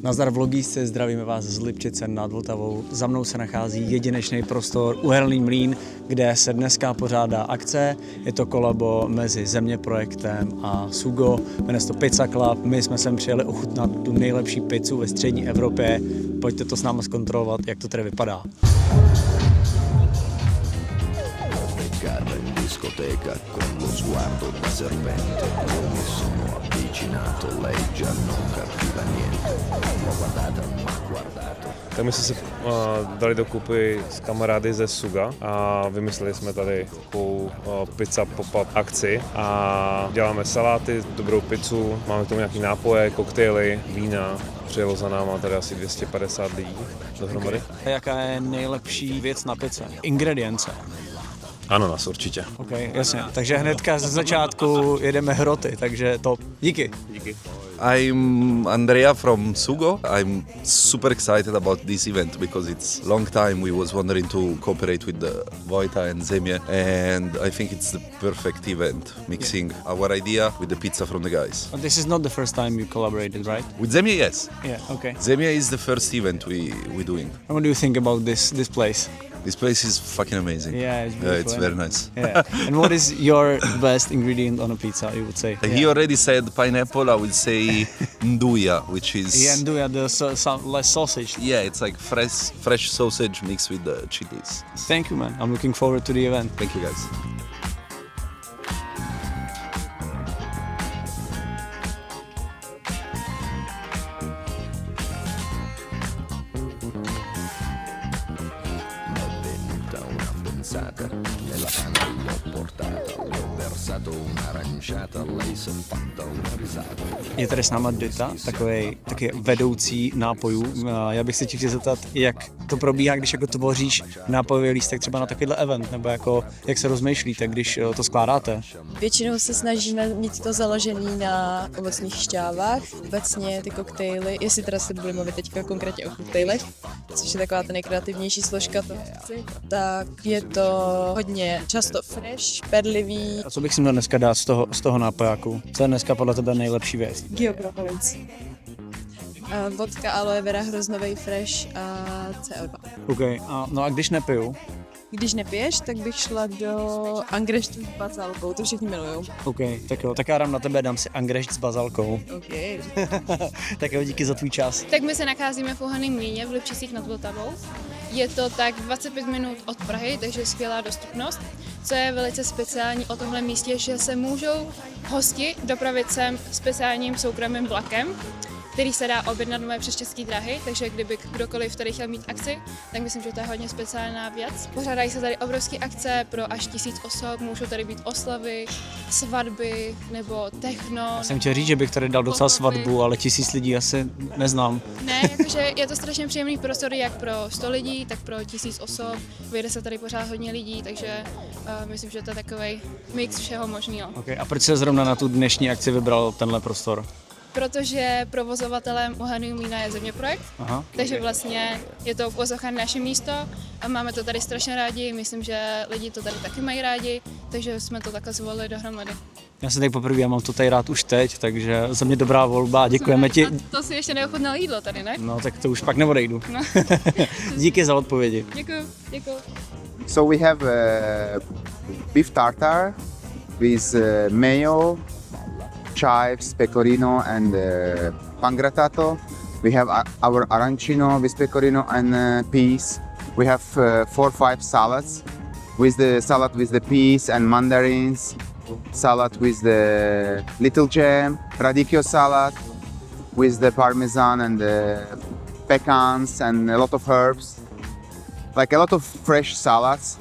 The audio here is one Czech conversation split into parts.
Nazdar vlogísci, zdravíme vás z Lipčice nad Vltavou. Za mnou se nachází jedinečný prostor Uhelný mlýn, kde se dneska pořádá akce. Je to kolabo mezi Zeměprojektem a Sugo. Jmenuje se to Pizza Club. My jsme sem přijeli ochutnat tu nejlepší pizzu ve střední Evropě. Pojďte to s námi zkontrolovat, jak to tady vypadá. Discoteca con lo sguardo da serpente, io mi sono avvicinato, lei già non capiva niente, l'ho guardata, ma guardato. Tak my jsme se dali dokupy s kamarády ze Suga a vymysleli jsme tady takovou pizza pop-up akci a děláme saláty, dobrou pizzu, máme k tomu nějaký nápoje, koktejly, vína. Přijelo za náma tady asi 250 lidí dohromady. A jaká je nejlepší věc na pizze? Ingredience. Ananas určitě. OK, jasně. Takže hnedka ze začátku jedeme hroty, takže top. Díky. Díky. I'm Andrea from Sugo. I'm super excited about this event because it's long time we was wondering to cooperate with the Vojta and Zemje, and I think it's the perfect event, mixing our idea with the pizza from the guys. But this is not the first time you collaborated, right? With Zemje, yes. Yeah, okay. Zemje is the first event we doing. And what do you think about this place? This place is fucking amazing. Yeah, it's beautiful. It's very nice. Yeah. And what is your best ingredient on a pizza, you would say? He already said pineapple. I will say nduja, which is Yeah, and do the sausage. yeah, it's like fresh sausage mixed with the chilies. Thank you, man. I'm looking forward to the event. Thank you, guys. Nella pana l'ho portata, le ho versato un'aranciata, lei si è fatta una risata. Je tady s náma Dita, taky vedoucí nápojů. Já bych se ti chtěl zeptat, jak to probíhá, když jako tvoříš nápojový lístek třeba na takovýhle event, nebo jako jak se rozmýšlíte, když to skládáte? Většinou se snažíme mít to založené na ovocných šťávách, obecně ty koktejly, jestli teda se budeme mluvit teďka konkrétně o koktejlech, což je taková ta nejkreativnější složka toho, tak je to hodně často fresh, perlivý. A co bych si měl dneska dát z toho nápojáku? Co je dneska podle tebe nejlepší věc? Geopropolis. Vodka, aloe vera, hroznovej fresh a CO2. OK, no a když nepiju? Když nepiješ, tak bych šla do angreštu s bazalkou, to všichni milujou. OK, tak jo, tak já dám na tebe, dám si angrešť s bazalkou. OK. Tak jo, díky za tvůj čas. Tak my se nacházíme v Uhelném mlýně v Lipčicích nad Vltavou. Je to tak 25 minut od Prahy, takže skvělá dostupnost. Co je velice speciální o tomhle místě, že se můžou hosti dopravit sem speciálním soukromým vlakem, který se dá objednat nové přes České dráhy, takže kdyby kdokoliv tady chtěl mít akci, tak myslím, že to je hodně speciální věc. Pořádají se tady obrovské akce pro až 1000 osob, můžou tady být oslavy, svatby nebo techno. Já jsem chtěl říct, že bych tady dal docela svatbu, ale 1000 lidí asi neznám. Ne, jakože je to strašně příjemný prostor jak pro 100 lidí, tak pro 1000 osob. Vyjde se tady pořád hodně lidí, takže myslím, že to je takovej mix všeho možného. Okay, a proč se zrovna na tu dnešní akci vybral tenhle prostor? Protože provozovatelem Uhelného mlýna je Zeměprojekt, takže vlastně je to v naše místo a máme to tady strašně rádi, myslím, že lidi to tady taky mají rádi, takže jsme to takhle zvolili dohromady. Já jsem tady poprvé, já mám to tady rád už teď, takže za mě dobrá volba, děkujeme ti. A to si ještě neochutnal jídlo tady, ne? No tak to už pak neodejdu. No. Díky za odpovědi. Děkuju. So we have beef tartare with mayo, chives, pecorino and pangrattato. We have our arancino with pecorino and peas. We have 4 or 5 salads. With the salad with the peas and mandarins. Salad with the little jam. Radicchio salad with the parmesan and the pecans and a lot of herbs. Like a lot of fresh salads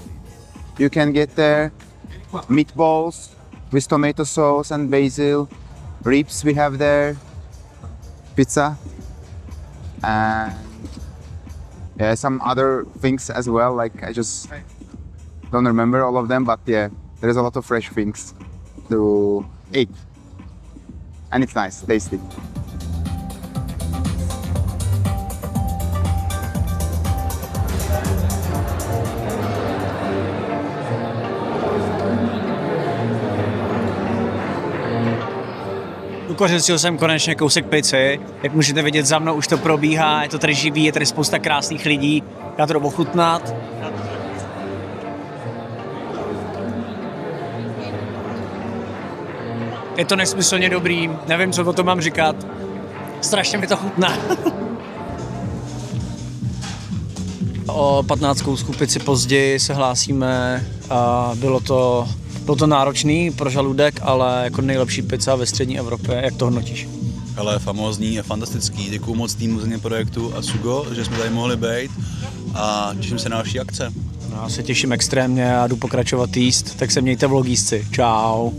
you can get there. Meatballs with tomato sauce and basil. Ribs we have there. Pizza. And yeah, some other things as well. Like I just don't remember all of them, but yeah, there is a lot of fresh things to eat. And it's nice, tasty. ukořistil jsem konečně kousek pici. Jak můžete vidět, za mnou už to probíhá, je to tady živý, je tady spousta krásných lidí. Já to jdu ochutnat. Je to nesmyslně dobrý, nevím, co o tom mám říkat. Strašně mi to chutná. O 15 kousků pici později se hlásíme. Bylo to náročný pro žaludek, ale jako nejlepší pizza ve střední Evropě. Jak to hodnotíš? Ale famózní, je fantastický. Děkuju moc týmu Země projektu a Sugo, že jsme tady mohli být a těším se na další akce. Já se těším extrémně a jdu pokračovat jíst, tak se mějte vlogísci. Čau.